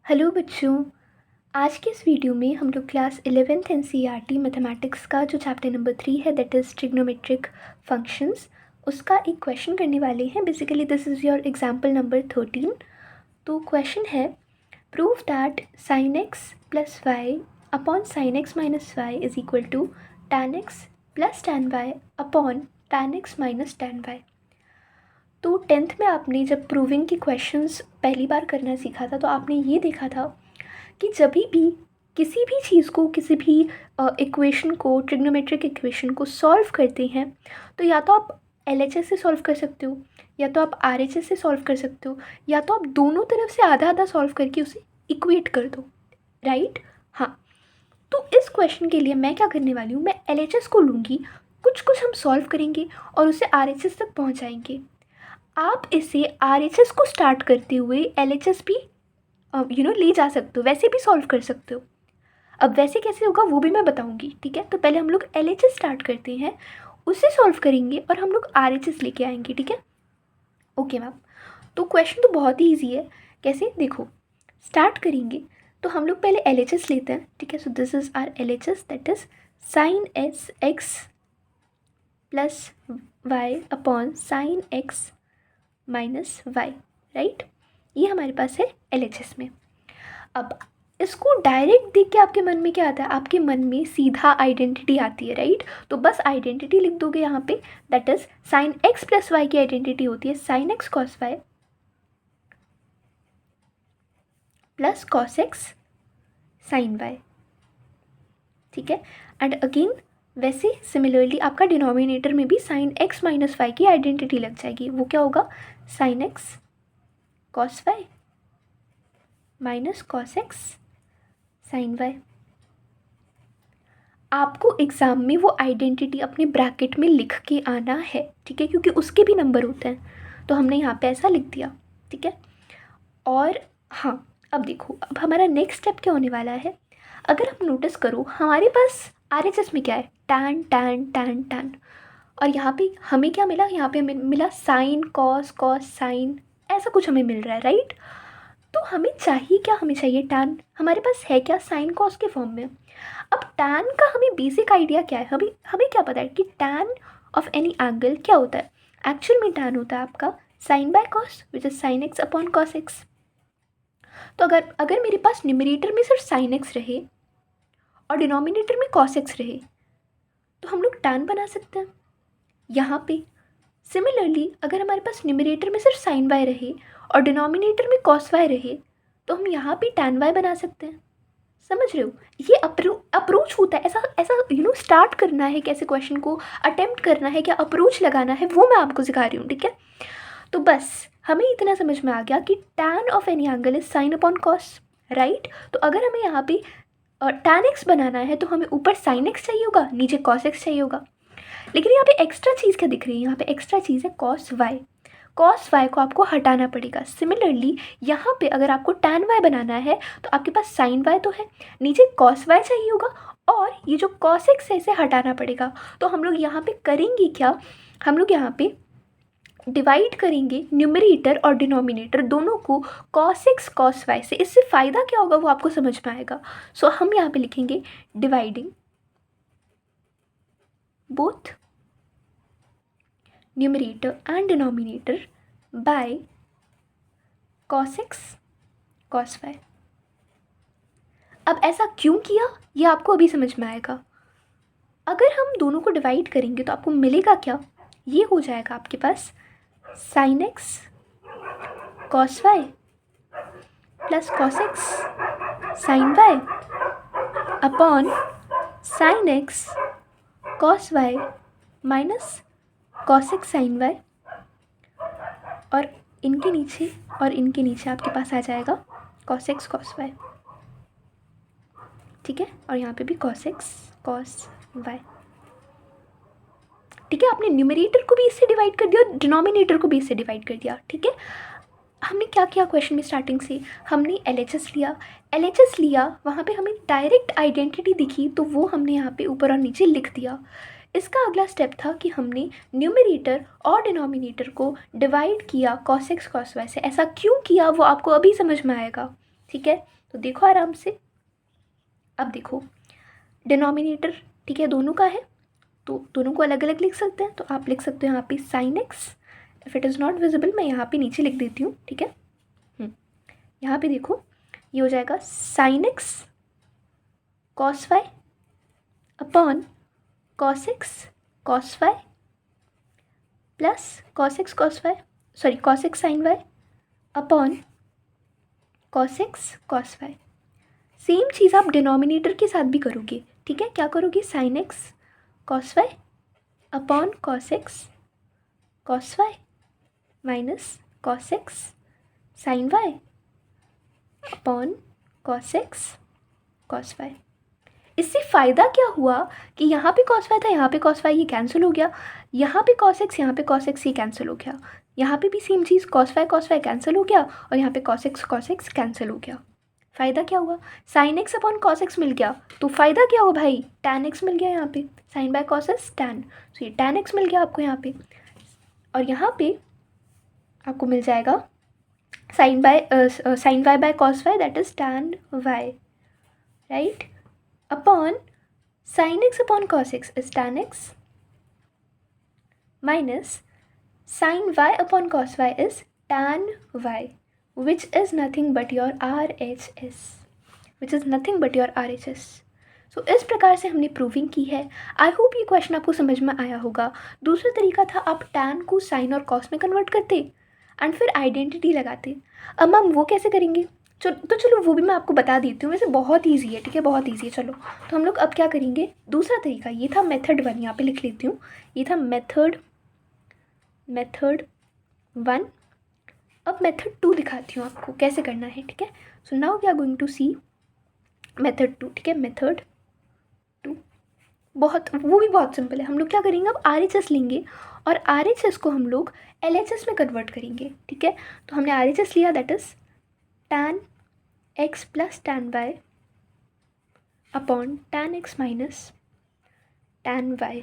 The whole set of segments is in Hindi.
हेलो बच्चों। आज के इस वीडियो में हम लोग क्लास 11th एनसीईआरटी मैथमेटिक्स का जो चैप्टर नंबर 3 है दैट इज़ ट्रिग्नोमेट्रिक फंक्शंस, उसका एक क्वेश्चन करने वाले हैं। Basically this is your example number 13। तो क्वेश्चन है, prove that sine x plus y upon sine x minus y is equal to tan x plus tan y upon tan x minus tan y. तो 10th में आपने जब प्रूविंग के क्वेश्चंस पहली बार करना सीखा था तो आपने ये देखा था कि जब भी किसी भी चीज़ को, किसी भी इक्वेशन को, ट्रिग्नोमेट्रिक इक्वेशन को सॉल्व करते हैं तो या तो आप एलएचएस से सॉल्व कर सकते हो, या तो आप आरएचएस से सॉल्व कर सकते हो, या तो आप दोनों तरफ से आधा आधा सॉल्व करके उसे इक्वेट कर दो, राइट। हाँ, तो इस क्वेश्चन के लिए मैं क्या करने वाली हूँ, मैं एलएचएस को लूँगी, कुछ कुछ हम सॉल्व करेंगे और उसे आरएचएस तक पहुँचाएंगे। आप इसे आरएचएस को स्टार्ट करते हुए एलएचएस भी ले जा सकते हो, वैसे भी सॉल्व कर सकते हो। अब वैसे कैसे होगा वो भी मैं बताऊंगी, ठीक है। तो पहले हम लोग एलएचएस स्टार्ट करते हैं, उससे सॉल्व करेंगे और हम लोग आरएचएस लेके आएंगे, ठीक है। Okay ma'am. तो क्वेश्चन तो बहुत ही ईजी है। कैसे, देखो, स्टार्ट करेंगे तो हम लोग पहले एलएचएस लेते हैं, ठीक है। So this is our LHS, that is sine s x plus y upon sine x minus y, right. ये हमारे पास है एलएचएस में। अब इसको डायरेक्ट देख के आपके मन में क्या आता है, आपके मन में सीधा आइडेंटिटी आती है, राइट। तो बस आइडेंटिटी लिख दोगे यहाँ पे, that is sine x plus y की आइडेंटिटी होती है sine x cos y plus cos x sine y, ठीक है। एंड अगेन वैसे सिमिलरली आपका डिनोमिनेटर में भी साइन एक्स माइनस वाई की आइडेंटिटी लग जाएगी। वो क्या होगा, sine x cos y minus cos x sine y. आपको एग्ज़ाम में वो आइडेंटिटी अपने ब्रैकेट में लिख के आना है, ठीक है, क्योंकि उसके भी नंबर होते हैं। तो हमने यहाँ पे ऐसा लिख दिया, ठीक है। और हाँ, अब देखो, अब हमारा नेक्स्ट स्टेप क्या होने वाला है। अगर आप नोटिस करो, हमारे पास आरएचएस में क्या है, टैन टैन टैन टैन, और यहाँ पे हमें क्या मिला, यहाँ पे मिला साइन कॉस कॉस साइन, ऐसा कुछ हमें मिल रहा है, राइट। तो हमें चाहिए क्या, हमें चाहिए टैन। हमारे पास है क्या, साइन कॉस के फॉर्म में। अब टैन का हमें बेसिक आइडिया क्या है, हमें हमें क्या पता है कि टैन ऑफ एनी एंगल क्या होता है। एक्चुअल में टैन होता है आपका sine by cos which is sine x upon cos x. तो अगर अगर मेरे पास न्यूमरेटर में सिर्फ साइन एक्स रहे और डिनोमिनेटर में कॉस एक्स रहे तो हम लोग टैन बना सकते हैं यहाँ पे। सिमिलरली अगर हमारे पास न्यूमरेटर में सिर्फ साइन वाई रहे और डिनोमिनेटर में कॉस वाई रहे तो हम यहाँ पे टैन वाई बना सकते हैं। समझ रहे हो, ये अप्रोच होता है, ऐसा ऐसा स्टार्ट करना है, कैसे क्वेश्चन को अटेम्प्ट करना है, क्या अप्रोच लगाना है, वो मैं आपको सिखा रही हूँ, ठीक है। तो बस हमें इतना समझ में आ गया कि tan of any angle is sine upon cos, right. तो अगर हमें यहाँ पे टैन एक्स बनाना है तो हमें ऊपर साइन एक्स चाहिए होगा, नीचे कॉस एक्स चाहिए होगा। लेकिन यहाँ पे एक्स्ट्रा चीज़ क्या दिख रही है, यहाँ पे एक्स्ट्रा चीज़ है कॉस वाई। कॉस वाई को आपको हटाना पड़ेगा। सिमिलरली यहाँ पे अगर आपको टैन वाई बनाना है तो आपके पास साइन वाई तो है, नीचे कॉस वाई चाहिए होगा, और ये जो कॉस एक्स है इसे हटाना पड़ेगा। तो हम लोग यहाँ पे करेंगे क्या, हम लोग यहाँ पे डिवाइड करेंगे न्यूमरेटर और डिनोमिनेटर दोनों को कॉस एक्स कॉस वाई से। इससे फ़ायदा क्या होगा वो आपको समझ में आएगा। सो हम यहाँ पे लिखेंगे dividing both numerator and denominator by cos x cos y। अब ऐसा क्यों किया ये आपको अभी समझ में आएगा। अगर हम दोनों को डिवाइड करेंगे तो आपको मिलेगा क्या, ये हो जाएगा आपके पास sine x cos y plus cos x sine y upon sine x cos y minus cos x sine y, और इनके नीचे आपके पास आ जाएगा कॉस एक्स कॉस वाई, ठीक है। और यहाँ पे भी कॉस एक्स कॉस वाई, ठीक है। आपने न्यूमरेटर को भी इससे डिवाइड कर दिया और डिनोमिनेटर को भी इससे डिवाइड कर दिया, ठीक है। हमने क्या किया क्वेश्चन में, स्टार्टिंग से हमने एलएचएस लिया, वहाँ पे हमें डायरेक्ट आइडेंटिटी दिखी तो वो हमने यहाँ पे ऊपर और नीचे लिख दिया। इसका अगला स्टेप था कि हमने न्यूमरेटर और डिनोमिनेटर को डिवाइड किया कॉस एक्स कॉस वाई से। ऐसा क्यों किया वो आपको अभी समझ में आएगा, ठीक है। तो देखो आराम से। अब देखो डिनोमिनेटर, ठीक है, दोनों का है, तो दोनों को अलग अलग लिख सकते हैं। तो आप लिख सकते हो यहाँ पे sine x, if it is not visible मैं यहाँ पे नीचे लिख देती हूँ, ठीक है। यहाँ पे देखो ये हो जाएगा sine x cos y upon cos x cos y plus cos x cos y, sorry cos x sine y upon cos x cos y. Same चीज़ आप डिनोमिनेटर के साथ भी करोगे, ठीक है। क्या करोगे, sine x cos y upon cos x cos y minus cos x sine y upon cos x cos y. इससे फ़ायदा क्या हुआ कि यहाँ पे कॉस वाई था, यहाँ पे कॉस वाई, ये कैंसिल हो गया। यहाँ पे कॉस एक्स, यहाँ पे कॉस एक्स, ये कैंसिल हो गया। यहाँ पे भी सेम चीज़, कॉस वाई कैंसिल हो गया, और यहाँ पे कॉस एक्स कैंसिल हो गया। फ़ायदा क्या हुआ, sine x upon cos x मिल गया। तो फ़ायदा क्या हुआ भाई, टैन एक्स मिल गया यहाँ पे, sine by cos x tan, तो ये टैन एक्स मिल गया आपको यहाँ पे। और यहाँ पे आपको मिल जाएगा sine y by cos y, that is tan y, right, upon sin x upon cos x is tan x minus sin y upon cos y is tan y, which is nothing but your RHS, which is nothing but your RHS. So इस प्रकार से हमने प्रूविंग की है। आई होप ये क्वेश्चन आपको समझ में आया होगा। दूसरा तरीका था आप tan को sin और cos में कन्वर्ट करते एंड फिर आइडेंटिटी लगाते। अब हम वो कैसे करेंगे, चलो वो भी मैं आपको बता देती हूँ। वैसे बहुत ईजी है, ठीक है, बहुत ईजी है। चलो तो हम लोग अब क्या करेंगे, दूसरा तरीका, ये था मेथड 1, यहाँ पे लिख लेती हूँ, ये था मेथड 1। अब मेथड 2 दिखाती हूँ आपको कैसे करना है, ठीक है। So now we are going to see method 2, ठीक है। मेथड 2 वो भी बहुत सिंपल है। हम लोग क्या करेंगे, अब RHS लेंगे और RHS को हम लोग LHS में कन्वर्ट करेंगे, ठीक है। तो हमने RHS लिया, that is tan x plus tan y upon tan x minus tan y,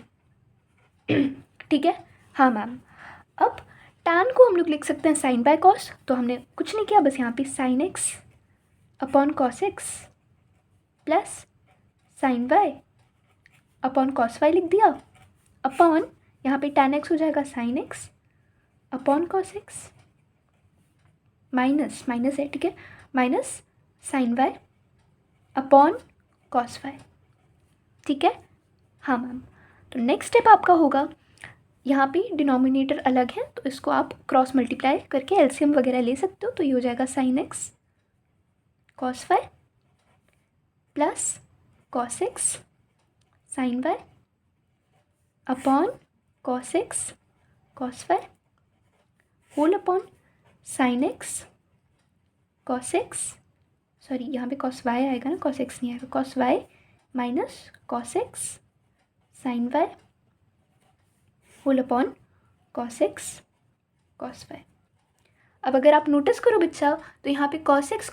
ठीक है। हाँ मैम, अब tan को हम लोग लिख सकते हैं साइन बाय कॉस, तो हमने कुछ नहीं किया, बस यहाँ पे sine x upon cos x plus sine y upon cos y लिख दिया, अपॉन यहाँ पे tan x हो जाएगा sine x upon cos x minus है, ठीक है, minus sine y upon cos y, ठीक है। हाँ मैम, तो नेक्स्ट स्टेप आपका होगा, यहाँ पे डिनोमिनेटर अलग है तो इसको आप क्रॉस मल्टीप्लाई करके एलसीएम वगैरह ले सकते हो। तो ये हो जाएगा sine x cos y plus cos x sine y upon cos x cos y whole upon sine x cos x, sorry यहाँ पे कॉस वाई आएगा ना, कॉस एक्स नहीं आएगा, cos y minus cos x sine y whole upon cos x cos y. अब अगर आप नोटिस करो बच्चा, तो यहाँ पे cos x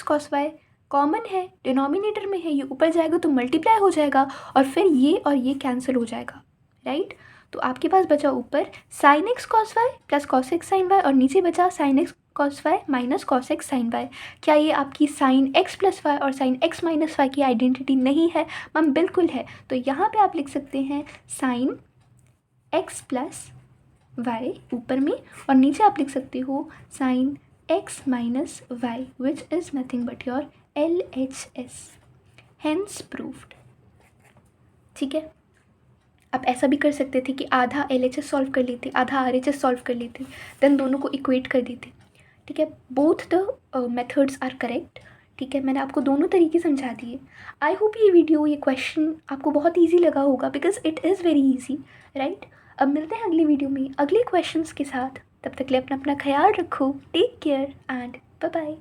cos y common है, डिनोमिनेटर में है, ये ऊपर जाएगा तो मल्टीप्लाई हो जाएगा और ये कैंसिल हो जाएगा, राइट। तो आपके पास बचा ऊपर sine x cos y plus cos x sine y और नीचे बचा sine x cos y minus cos x sine y. क्या ये आपकी साइन एक्स प्लस वाई और साइन एक्स माइनस वाई की आइडेंटिटी नहीं है? मैम बिल्कुल है। तो यहाँ पे आप लिख सकते हैं साइन एक्स प्लस वाई ऊपर में और नीचे आप लिख सकते हो sine x minus y which is nothing but your LHS, hence proved, ठीक है। आप ऐसा भी कर सकते थे कि आधा LHS सॉल्व कर लेते, आधा RHS सॉल्व कर लेते, देन दोनों को इक्वेट कर देते, ठीक है। Both the methods are correct, ठीक है। मैंने आपको दोनों तरीके समझा दिए। आई होप ये वीडियो, ये क्वेश्चन आपको बहुत ईजी लगा होगा, because it is very easy, right. अब मिलते हैं अगली वीडियो में अगले क्वेश्चंस के साथ। तब तक के लिए अपना ख्याल रखो, take care and bye bye.